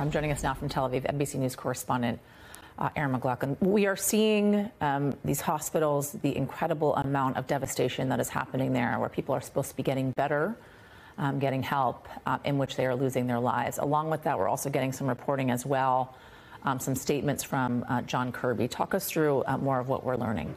Joining us now from Tel Aviv, NBC News correspondent Aaron McLaughlin. We are seeing these hospitals, the incredible amount of devastation that is happening there, where people are supposed to be getting better, getting help, in which they are losing their lives. Along with that, we're also getting some reporting as well, some statements from John Kirby. Talk us through more of what we're learning.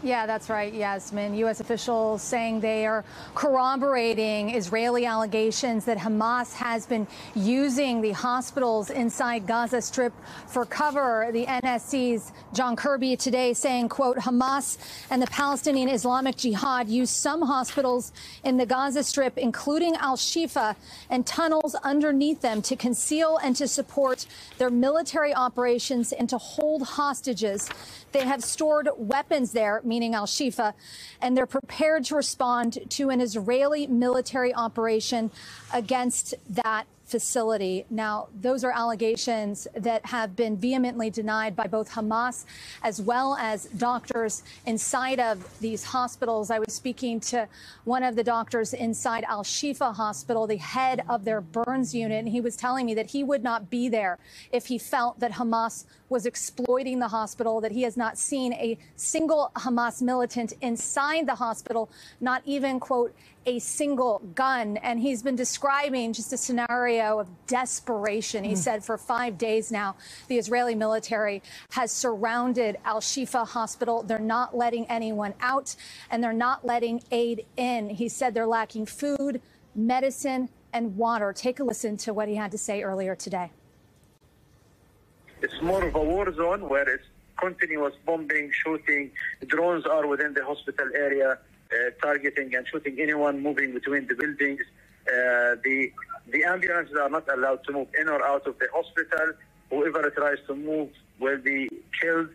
Yeah, that's right, Yasmin. U.S. officials saying they are corroborating Israeli allegations that Hamas has been using the hospitals inside Gaza Strip for cover. The NSC's John Kirby today saying, quote, Hamas and the Palestinian Islamic Jihad used some hospitals in the Gaza Strip, including Al-Shifa, and tunnels underneath them to conceal and to support their military operations and to hold hostages. They have stored weapons there, meaning Al-Shifa, and they're prepared to respond to an Israeli military operation against that facility. Now, those are allegations that have been vehemently denied by both Hamas as well as doctors inside of these hospitals. I was speaking to one of the doctors inside Al-Shifa Hospital, the head of their burns unit, and he was telling me that he would not be there if he felt that Hamas was exploiting the hospital, that he has not seen a single Hamas militant inside the hospital, not even, quote, a single gun. And he's been describing just a scenario of desperation. He said for 5 days now, the Israeli military has surrounded Al-Shifa Hospital. They're not letting anyone out, and they're not letting aid in. He said they're lacking food, medicine, and water. Take a listen to what he had to say earlier today. It's more of a war zone where it's continuous bombing, shooting. Drones are within the hospital area, targeting and shooting anyone moving between the buildings. The ambulances are not allowed to move in or out of the hospital. Whoever tries to move will be killed.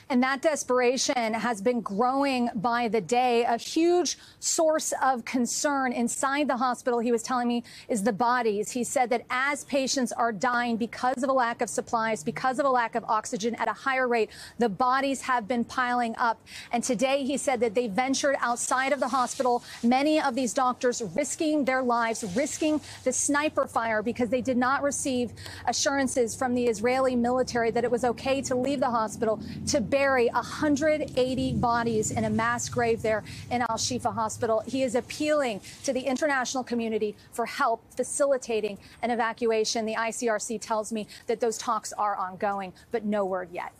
And that desperation has been growing by the day. A huge source of concern inside the hospital, he was telling me, is the bodies. He said that as patients are dying because of a lack of supplies, because of a lack of oxygen at a higher rate, the bodies have been piling up. And today he said that they ventured outside of the hospital, many of these doctors risking their lives, risking the sniper fire because they did not receive assurances from the Israeli military that it was okay to leave the hospital to bury 180 bodies in a mass grave there in Al-Shifa Hospital. He is appealing to the international community for help facilitating an evacuation. The ICRC tells me that those talks are ongoing, but no word yet.